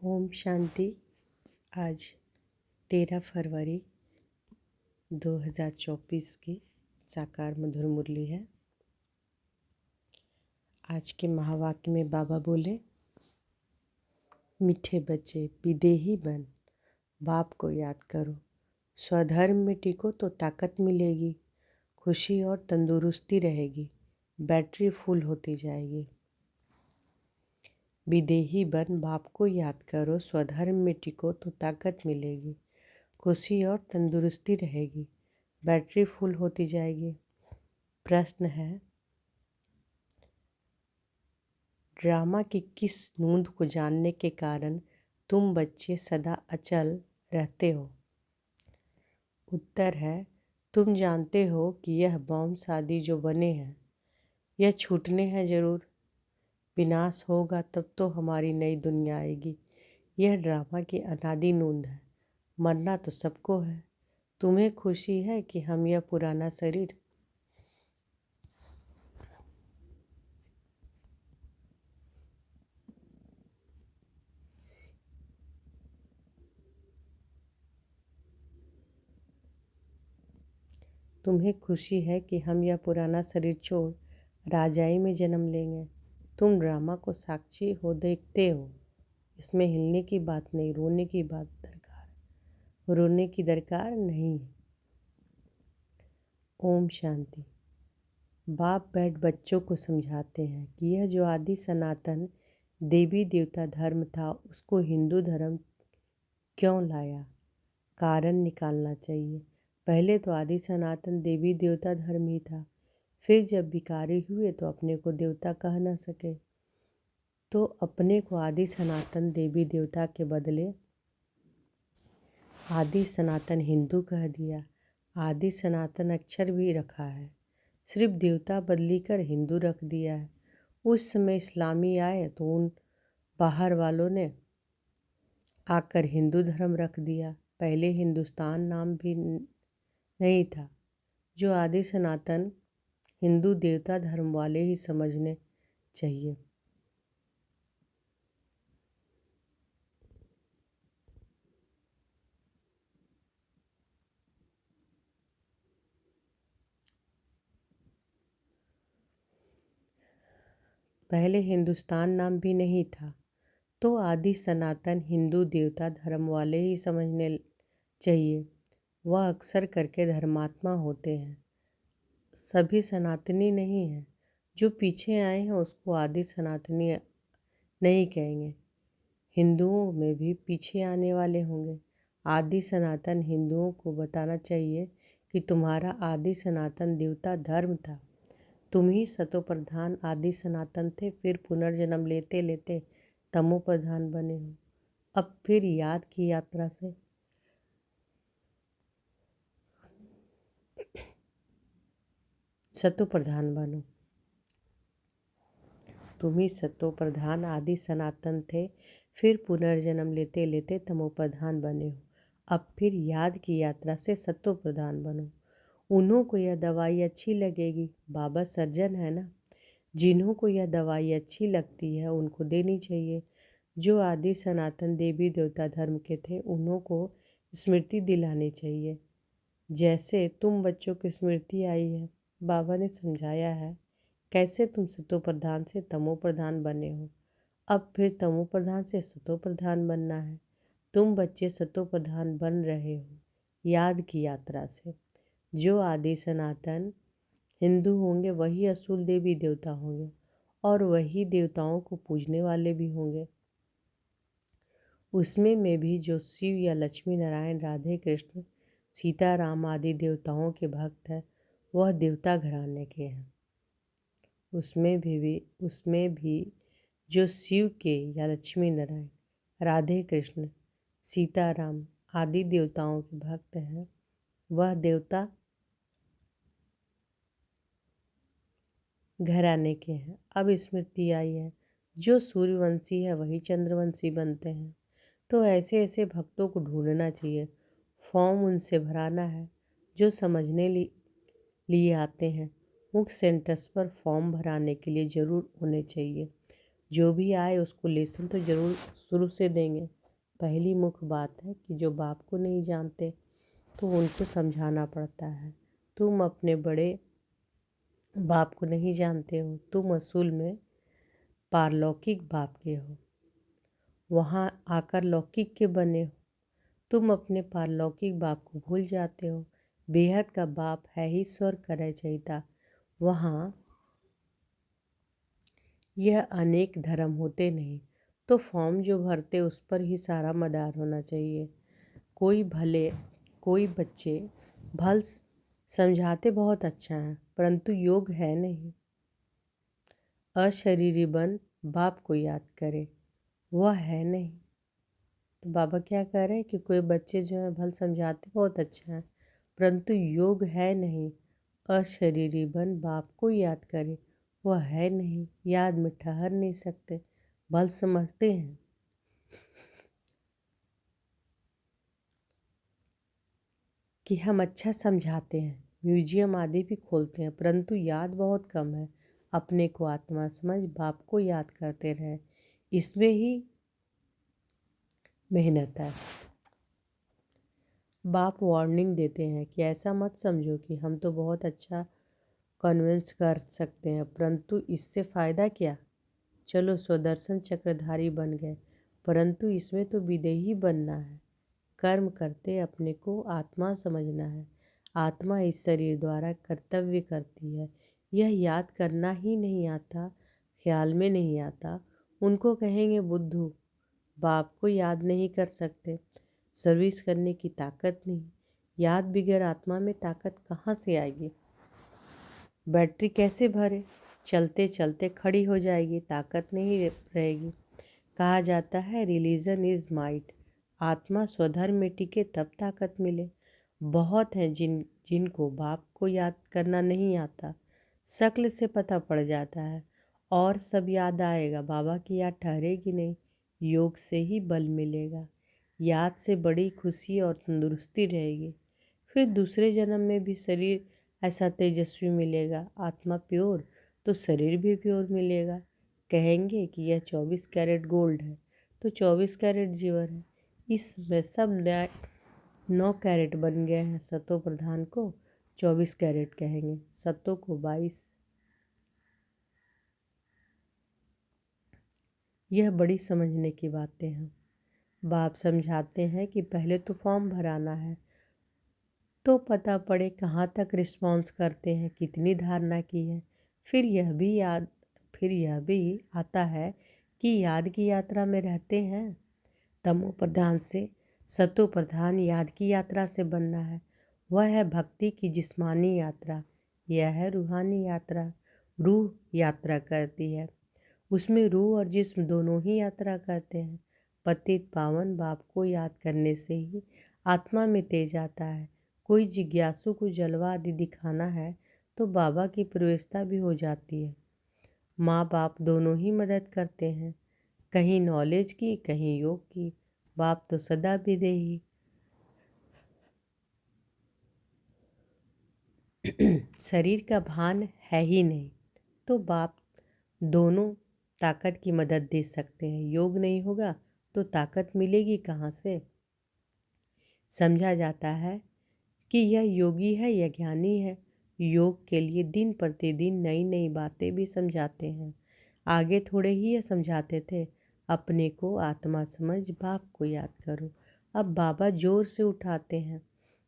ओम शांति। आज 13 फरवरी 2024 की साकार मधुर मुरली है। आज के महावाक्य में बाबा बोले, मीठे बच्चे विदेही बन, बाप को याद करो, स्वधर्म में टिको तो ताकत मिलेगी, खुशी और तंदुरुस्ती रहेगी, बैटरी फुल होती जाएगी। विदेही बन, बाप को याद करो, स्वधर्म में टिको तो ताकत मिलेगी, खुशी और तंदुरुस्ती रहेगी, बैटरी फुल होती जाएगी। प्रश्न है, ड्रामा की किस नूंद को जानने के कारण तुम बच्चे सदा अचल रहते हो? उत्तर है, तुम जानते हो कि यह बॉम्ब आदि जो बने हैं यह छूटने हैं जरूर। विनाश होगा तब तो हमारी नई दुनिया आएगी। यह ड्रामा की अनादि नूंद है। मरना तो सबको है। तुम्हें खुशी है कि हम यह पुराना शरीर तुम्हें खुशी है कि हम यह पुराना शरीर छोड़ राजाई में जन्म लेंगे। तुम ड्रामा को साक्षी हो देखते हो। इसमें हिलने की बात नहीं, रोने की दरकार नहीं है। ओम शांति। बाप बैठ बच्चों को समझाते हैं कि यह जो आदि सनातन देवी देवता धर्म था उसको हिंदू धर्म क्यों लाया, कारण निकालना चाहिए। पहले तो आदि सनातन देवी देवता धर्म ही था, फिर जब विकारी हुए तो अपने को देवता कह न सके तो अपने को आदि सनातन देवी देवता के बदले आदि सनातन हिंदू कह दिया। आदि सनातन अक्षर भी रखा है, सिर्फ देवता बदली कर हिंदू रख दिया है। उस समय इस्लामी आए तो उन बाहर वालों ने आकर हिंदू धर्म रख दिया। पहले हिंदुस्तान नाम भी नहीं था, जो आदि सनातन हिंदू देवता धर्म वाले ही समझने चाहिए। पहले हिंदुस्तान नाम भी नहीं था, तो आदि सनातन हिंदू देवता धर्म वाले ही समझने चाहिए। वह अक्सर करके धर्मात्मा होते हैं, सभी सनातनी नहीं हैं। जो पीछे आए हैं उसको आदि सनातनी नहीं कहेंगे। हिंदुओं में भी पीछे आने वाले होंगे। आदि सनातन हिंदुओं को बताना चाहिए कि तुम्हारा आदि सनातन देवता धर्म था। तुम ही सतो प्रधान आदि सनातन थे, फिर पुनर्जन्म लेते लेते तमो प्रधान बने हो। अब फिर याद की यात्रा से सतो प्रधान बनो। तुम ही सतो प्रधान आदि सनातन थे, फिर पुनर्जन्म लेते लेते तमो प्रधान बने हो। अब फिर याद की यात्रा से सतो प्रधान बनो। उन्हों को यह दवाई अच्छी लगेगी, बाबा सर्जन है ना। जिन्हों को यह दवाई अच्छी लगती है उनको देनी चाहिए। जो आदि सनातन देवी देवता धर्म के थे उन्हों को स्मृति दिलानी चाहिए। जैसे तुम बच्चों की स्मृति आई है, बाबा ने समझाया है कैसे तुम सतो प्रधान से तमो प्रधान बने हो। अब फिर तमो प्रधान से सतो प्रधान बनना है। तुम बच्चे सतो प्रधान बन रहे हो याद की यात्रा से। जो आदि सनातन हिंदू होंगे वही असूल देवी देवता होंगे और वही देवताओं को पूजने वाले भी होंगे। उसमें में भी जो शिव या लक्ष्मी नारायण राधे कृष्ण सीताराम आदि देवताओं के भक्त हैं वह देवता घराने के हैं। उसमें भी जो शिव के या लक्ष्मी नारायण राधे कृष्ण सीताराम आदि देवताओं के भक्त हैं वह देवता घराने के हैं। अब स्मृति आई है, जो सूर्यवंशी है वही चंद्रवंशी बनते हैं। तो ऐसे ऐसे भक्तों को ढूंढना चाहिए, फॉर्म उनसे भराना है जो समझने लिए आते हैं। मुख्य सेंटर्स पर फॉर्म भराने के लिए ज़रूर होने चाहिए। जो भी आए उसको लेसन तो ज़रूर शुरू से देंगे। पहली मुख्य बात है कि जो बाप को नहीं जानते तो उनको समझाना पड़ता है। तुम अपने बड़े बाप को नहीं जानते हो, तुम असूल में पारलौकिक बाप के हो, वहाँ आकर लौकिक के बने हो। तुम अपने पारलौकिक बाप को भूल जाते हो। बेहद का बाप है ही स्वर्ग का रचयिता। वहाँ यह अनेक धर्म होते नहीं, तो फॉर्म जो भरते उस पर ही सारा मदार होना चाहिए। कोई बच्चे भल समझाते बहुत अच्छा है, परंतु योग है नहीं। अशरीरी बन बाप को याद करे, वह है नहीं। तो बाबा क्या कह रहे हैं कि कोई बच्चे जो हैं भल समझाते बहुत अच्छा है, परंतु योग है नहीं। अशरीरी बन बाप को याद करे, वह है नहीं। याद में ठहर नहीं सकते, भल समझते हैं कि हम अच्छा समझाते हैं, म्यूजियम आदि भी खोलते हैं, परंतु याद बहुत कम है। अपने को आत्मा समझ बाप को याद करते रहें, इसमें ही मेहनत है। बाप वार्निंग देते हैं कि ऐसा मत समझो कि हम तो बहुत अच्छा कन्विंस कर सकते हैं, परंतु इससे फ़ायदा क्या। चलो स्वदर्शन चक्रधारी बन गए, परंतु इसमें तो विदेही बनना है। कर्म करते अपने को आत्मा समझना है। आत्मा इस शरीर द्वारा कर्तव्य करती है। यह याद करना ही नहीं आता, ख्याल में नहीं आता। उनको कहेंगे बुद्धू, बाप को याद नहीं कर सकते, सर्विस करने की ताकत नहीं। याद बिगैर आत्मा में ताकत कहाँ से आएगी। बैटरी कैसे भरे, चलते चलते खड़ी हो जाएगी, ताकत नहीं रहेगी। कहा जाता है रिलीजन इज माइट, आत्मा स्वधर्म में टिके तब ताकत मिले। बहुत हैं जिनको बाप को याद करना नहीं आता, शक्ल से पता पड़ जाता है और सब याद आएगा, बाबा की याद ठहरेगी नहीं। योग से ही बल मिलेगा, याद से बड़ी खुशी और तंदुरुस्ती रहेगी। फिर दूसरे जन्म में भी शरीर ऐसा तेजस्वी मिलेगा, आत्मा प्योर तो शरीर भी प्योर मिलेगा। कहेंगे कि यह 24 कैरेट गोल्ड है तो 24 कैरेट जीवर है। इसमें सब 9 कैरेट बन गए हैं। सतो प्रधान को 24 कैरेट कहेंगे, सतो को 22। यह बड़ी समझने की बातें हैं। बाप समझाते हैं कि पहले तो फॉर्म भराना है तो पता पड़े कहाँ तक रिस्पॉन्स करते हैं, कितनी धारणा की है। फिर यह भी आता है कि याद की यात्रा में रहते हैं। तमो प्रधान से सतो प्रधान याद की यात्रा से बनना है। वह है भक्ति की जिस्मानी यात्रा, यह है रूहानी यात्रा। रूह यात्रा करती है, उसमें रूह और जिस्म दोनों ही यात्रा करते हैं। पतित पावन बाप को याद करने से ही आत्मा में तेज आता है। कोई जिज्ञासु को जलवा आदि दिखाना है तो बाबा की प्रवेशता भी हो जाती है। माँ बाप दोनों ही मदद करते हैं, कहीं नॉलेज की कहीं योग की। बाप तो सदा विदेही शरीर का भान है ही नहीं, तो बाप दोनों ताकत की मदद दे सकते हैं। योग नहीं होगा तो ताकत मिलेगी कहाँ से। समझा जाता है कि यह योगी है या ज्ञानी है। योग के लिए दिन प्रतिदिन नई नई बातें भी समझाते हैं। आगे थोड़े ही यह समझाते थे, अपने को आत्मा समझ बाप को याद करो। अब बाबा जोर से उठाते हैं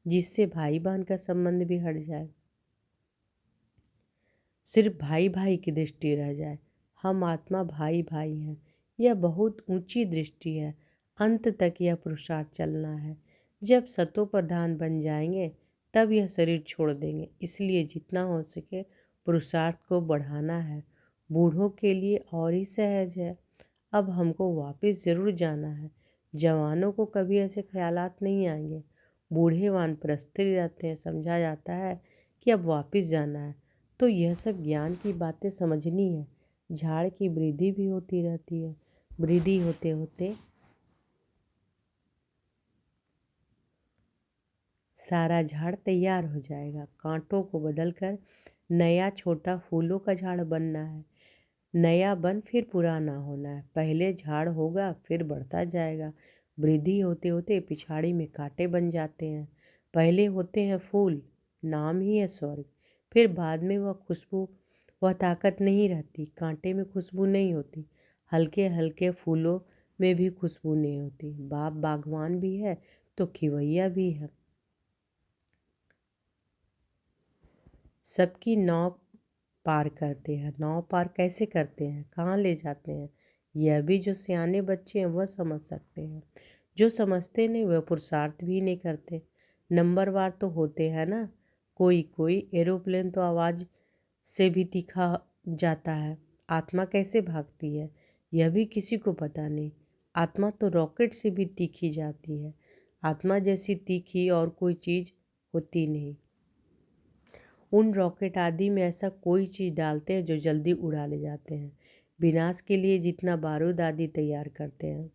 जिससे भाई बहन का संबंध भी हट जाए, सिर्फ भाई भाई की दृष्टि रह जाए। हम आत्मा भाई भाई हैं, यह बहुत ऊंची दृष्टि है। अंत तक यह पुरुषार्थ चलना है। जब सतो प्रधान बन जाएंगे तब यह शरीर छोड़ देंगे, इसलिए जितना हो सके पुरुषार्थ को बढ़ाना है। बूढ़ों के लिए और ही सहज है। अब हमको वापस ज़रूर जाना है। जवानों को कभी ऐसे ख्यालात नहीं आएंगे। बूढ़े वानप्रस्थ रहते हैं, समझा जाता है कि अब वापस जाना है। तो यह सब ज्ञान की बातें समझनी है। झाड़ की वृद्धि भी होती रहती है, वृद्धि होते होते सारा झाड़ तैयार हो जाएगा। कांटों को बदलकर नया छोटा फूलों का झाड़ बनना है। नया बन फिर पुराना होना है। पहले झाड़ होगा फिर बढ़ता जाएगा। वृद्धि होते होते पिछाड़ी में कांटे बन जाते हैं। पहले होते हैं फूल, नाम ही है स्वर्ग। फिर बाद में वह खुशबू, वह ताकत नहीं रहती। कांटे में खुशबू नहीं होती, हल्के हल्के फूलों में भी खुशबू नहीं होती। बाप बागवान भी है तो खिवैया भी है। सबकी नाव पार करते हैं। नाव पार कैसे करते हैं, कहाँ ले जाते हैं, यह भी जो सियाने बच्चे हैं वह समझ सकते हैं। जो समझते नहीं वह पुरुषार्थ भी नहीं करते। नंबरवार तो होते हैं ना। कोई कोई एरोप्लेन तो आवाज़ से भी तीखा जाता है। आत्मा कैसे भागती है यह भी किसी को पता नहीं। आत्मा तो रॉकेट से भी तीखी जाती है। आत्मा जैसी तीखी और कोई चीज़ होती नहीं। उन रॉकेट आदि में ऐसा कोई चीज़ डालते हैं जो जल्दी उड़ा ले जाते हैं। विनाश के लिए जितना बारूद आदि तैयार करते हैं,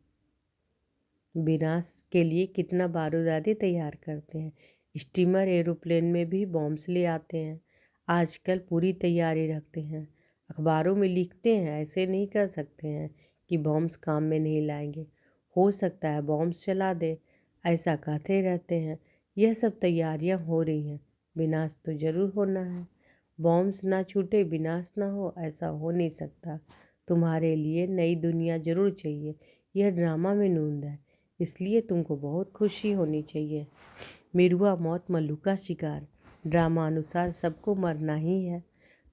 विनाश के लिए कितना बारूद आदि तैयार करते हैं। स्टीमर एरोप्लेन में भी बॉम्ब्स ले आते हैं। आजकल पूरी तैयारी रखते हैं। अखबारों में लिखते हैं, ऐसे नहीं कर सकते हैं कि बॉम्ब्स काम में नहीं लाएंगे। हो सकता है बॉम्ब्स चला दे, ऐसा कहते रहते हैं। यह सब तैयारियां हो रही हैं। विनाश तो जरूर होना है। बॉम्ब्स ना छूटे विनाश ना हो, ऐसा हो नहीं सकता। तुम्हारे लिए नई दुनिया जरूर चाहिए। यह ड्रामा में नूंद है, इसलिए तुमको बहुत खुशी होनी चाहिए। मिरुआ मौत मल्लू का शिकार। ड्रामा अनुसार सबको मरना ही है।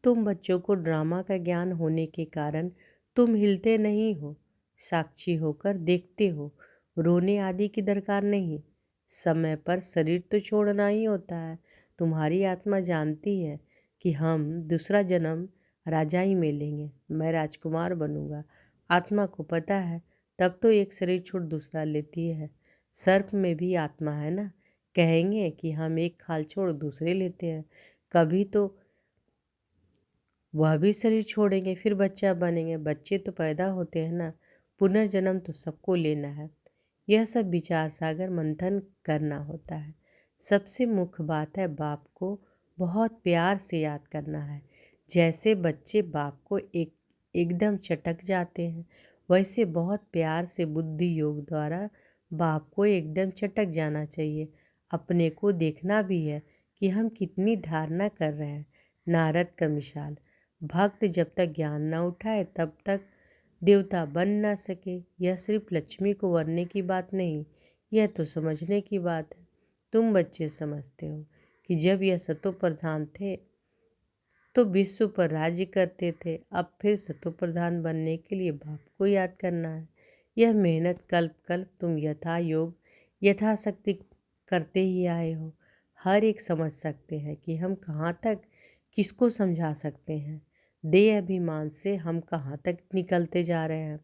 तुम बच्चों को ड्रामा का ज्ञान होने के कारण तुम हिलते नहीं हो, साक्षी होकर देखते हो। रोने आदि की दरकार नहीं। समय पर शरीर तो छोड़ना ही होता है। तुम्हारी आत्मा जानती है कि हम दूसरा जन्म राजा ही में लेंगे। मैं राजकुमार बनूंगा। आत्मा को पता है, तब तो एक शरीर छोड़ दूसरा लेती है। सर्प में भी आत्मा है ना। कहेंगे कि हम एक खाल छोड़ दूसरे लेते हैं। कभी तो वह भी शरीर छोड़ेंगे, फिर बच्चा बनेंगे। बच्चे तो पैदा होते हैं ना। पुनर्जन्म तो सबको लेना है। यह सब विचार सागर मंथन करना होता है। सबसे मुख्य बात है बाप को बहुत प्यार से याद करना है। जैसे बच्चे बाप को एकदम चटक जाते हैं, वैसे बहुत प्यार से बुद्धि योग द्वारा बाप को एकदम चटक जाना चाहिए। अपने को देखना भी है कि हम कितनी धारणा कर रहे हैं। नारद का मिसाल, भक्त जब तक ज्ञान न उठाए तब तक देवता बन ना सके। यह सिर्फ लक्ष्मी को वरने की बात नहीं, यह तो समझने की बात है। तुम बच्चे समझते हो कि जब यह सतो प्रधान थे तो विश्व पर राज्य करते थे। अब फिर सतो प्रधान बनने के लिए बाप को याद करना है। यह मेहनत कल्प कल्प तुम यथा योग यथाशक्ति करते ही आए हो। हर एक समझ सकते हैं कि हम कहाँ तक किसको समझा सकते हैं। देह अभिमान से हम कहाँ तक निकलते जा रहे हैं।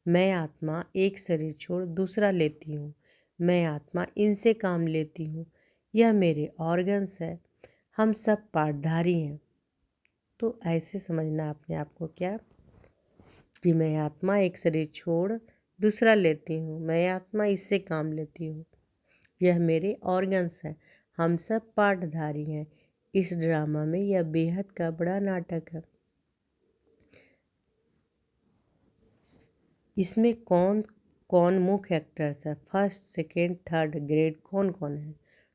मैं आत्मा एक शरीर छोड़ दूसरा लेती हूँ। मैं आत्मा इनसे काम लेती हूँ। यह मेरे ऑर्गन्स है। हम सब पार्टधारी हैं। तो ऐसे समझना अपने आप को क्या, कि मैं आत्मा एक शरीर छोड़ दूसरा लेती हूँ। मैं आत्मा इससे काम लेती हूँ। यह मेरे ऑर्गन्स हैं। हम सब पार्टधारी हैं। इस ड्रामा में यह बेहद का बड़ा नाटक है। इसमें कौन कौन मुख्य एक्टर्स है, फर्स्ट सेकेंड थर्ड ग्रेड कौन कौन है।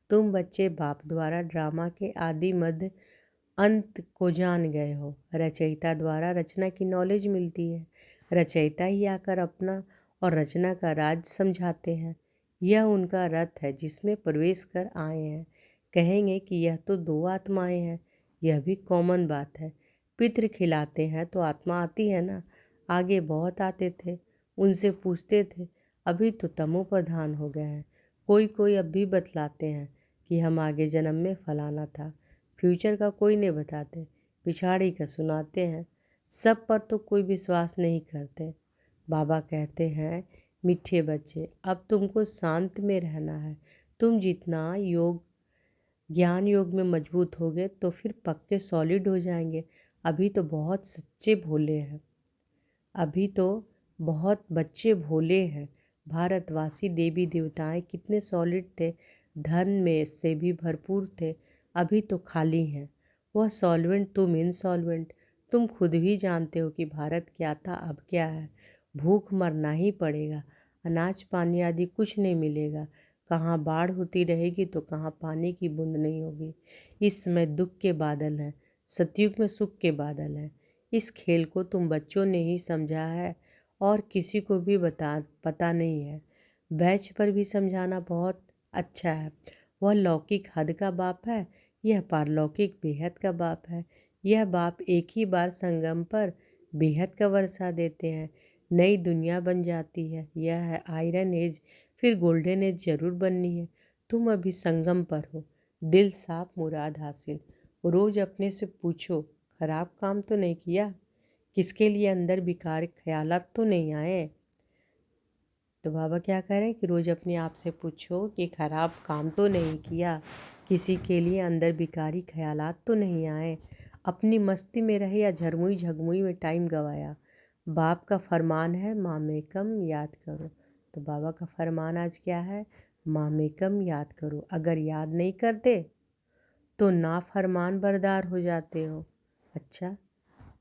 तुम बच्चे बाप द्वारा ड्रामा के आदि मध्य अंत को जान गए हो। रचयिता द्वारा रचना की नॉलेज मिलती है। रचयिता ही आकर अपना और रचना का राज समझाते हैं। यह उनका रथ है जिसमें प्रवेश कर आए हैं। कहेंगे कि यह तो दो आत्माएं हैं, यह भी कॉमन बात है। पितृ खिलाते हैं तो आत्मा आती है ना। आगे बहुत आते थे, उनसे पूछते थे। अभी तो तमो प्रधान हो गए हैं। कोई कोई अब भी बतलाते हैं कि हम आगे जन्म में फलाना था। फ्यूचर का कोई नहीं बताते, पिछाड़ी का सुनाते हैं। सब पर तो कोई विश्वास नहीं करते। बाबा कहते हैं, मीठे बच्चे अब तुमको शांत में रहना है। तुम जितना योग ज्ञान योग में मजबूत होगे तो फिर पक्के सॉलिड हो जाएंगे। अभी तो बहुत सच्चे भोले हैं। अभी तो बहुत बच्चे भोले हैं। भारतवासी देवी देवताएं कितने सॉलिड थे, धन में से भी भरपूर थे। अभी तो खाली हैं। वह सॉल्वेंट तुम इनसॉल्वेंट। तुम खुद भी जानते हो कि भारत क्या था अब क्या है। भूख मरना ही पड़ेगा, अनाज पानी आदि कुछ नहीं मिलेगा। कहाँ बाढ़ होती रहेगी तो कहाँ पानी की बूंद नहीं होगी। इस समय दुख के बादल हैं, सतयुग में सुख के बादल हैं। इस खेल को तुम बच्चों ने ही समझा है और किसी को भी पता नहीं है। बैच पर भी समझाना बहुत अच्छा है। वह लौकिक हद का बाप है, यह पारलौकिक बेहद का बाप है। यह बाप एक ही बार संगम पर बेहद का वर्षा देते हैं, नई दुनिया बन जाती है। यह है आयरन एज, फिर गोल्डन एज जरूर बननी है। तुम अभी संगम पर हो, दिल साफ मुराद हासिल। रोज अपने से पूछो, खराब काम तो नहीं किया, किसके लिए अंदर बेकार ख्यालात तो नहीं आए। तो बाबा क्या कह रहे हैं कि रोज़ अपने आप से पूछो कि खराब काम तो नहीं किया, किसी के लिए अंदर बिकारी ख्यालात तो नहीं आए, अपनी मस्ती में रहे या झरमुई झगमुई में टाइम गवाया। बाप का फरमान है मामेकम याद करो। तो बाबा का फरमान आज क्या है? मामेकम याद करो। अगर याद नहीं करते तो ना फरमान बरदार हो जाते हो। अच्छा,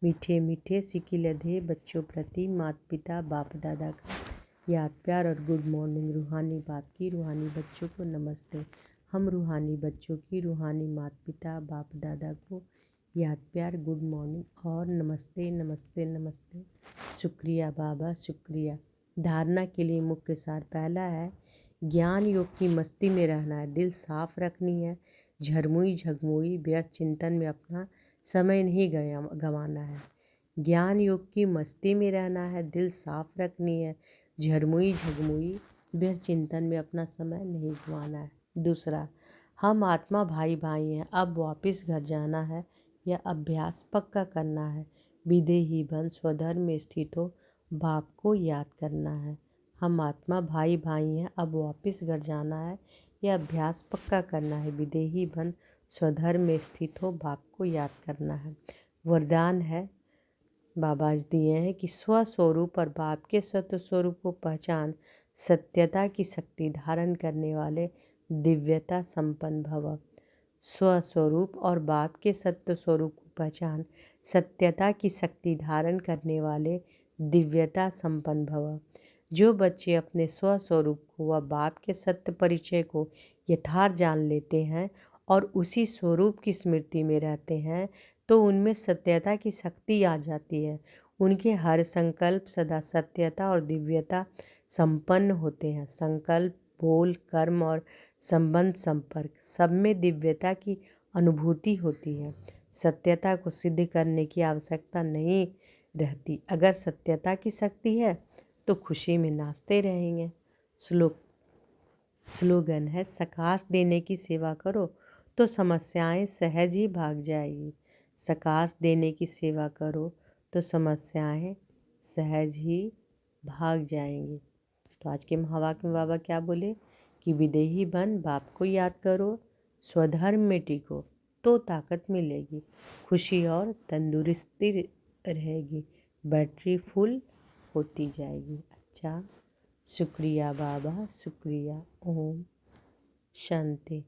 मीठे मीठे सिकी लधे बच्चों प्रति माता पिता बाप दादा का याद प्यार और गुड मॉर्निंग। रूहानी बाप की रूहानी बच्चों को नमस्ते। हम रूहानी बच्चों की रूहानी माता पिता बाप दादा को याद प्यार गुड मॉर्निंग और नमस्ते नमस्ते नमस्ते। शुक्रिया बाबा, शुक्रिया। धारणा के लिए मुख्य सार पहला है, ज्ञान योग की मस्ती में रहना है, दिल साफ रखनी है, झरमुई झगमुई व्यर्थ चिंतन में अपना समय नहीं गंवाना है। ज्ञान योग की मस्ती में रहना है, दिल साफ रखनी है, झरमुई झगमुई व्यर्थ चिंतन में अपना समय नहीं गंवाना है। दूसरा, हम आत्मा भाई भाई हैं, अब वापस घर जाना है, यह अभ्यास पक्का करना है। विदेही बन स्वधर्म में स्थित हो, बाप को याद करना है। हम आत्मा भाई भाई हैं, अब वापस घर जाना है, यह अभ्यास पक्का करना है। विदेही बन स्वधर्म में स्थित हो, बाप को याद करना है। वरदान है बाबा आज दिए हैं कि स्वस्वरूप और बाप के सत्य स्वरूप को पहचान, सत्यता की शक्ति धारण करने वाले दिव्यता संपन्न भव। स्वस्वरूप और बाप के सत्य स्वरूप को पहचान, सत्यता की शक्ति धारण करने वाले दिव्यता संपन्न भव। जो बच्चे अपने स्वस्वरूप को व बाप के सत्य परिचय को यथार्थ जान लेते हैं और उसी स्वरूप की स्मृति में रहते हैं, तो उनमें सत्यता की शक्ति आ जाती है। उनके हर संकल्प सदा सत्यता और दिव्यता संपन्न होते हैं। संकल्प, बोल, कर्म और संबंध संपर्क सब में दिव्यता की अनुभूति होती है। सत्यता को सिद्ध करने की आवश्यकता नहीं रहती। अगर सत्यता की शक्ति है तो खुशी में नाचते रहेंगे। स्लोगन है, सकाश देने की सेवा करो तो समस्याएं सहज ही भाग जाएगी। सकाश देने की सेवा करो तो समस्याएं सहज ही भाग जाएंगी। तो आज के महावाक्य में बाबा क्या बोले कि विदेही बन, बाप को याद करो, स्वधर्म में टिको तो ताकत मिलेगी, खुशी और तंदुरुस्ती रहेगी, बैटरी फुल होती जाएगी। अच्छा, शुक्रिया बाबा, शुक्रिया। ओम शांति।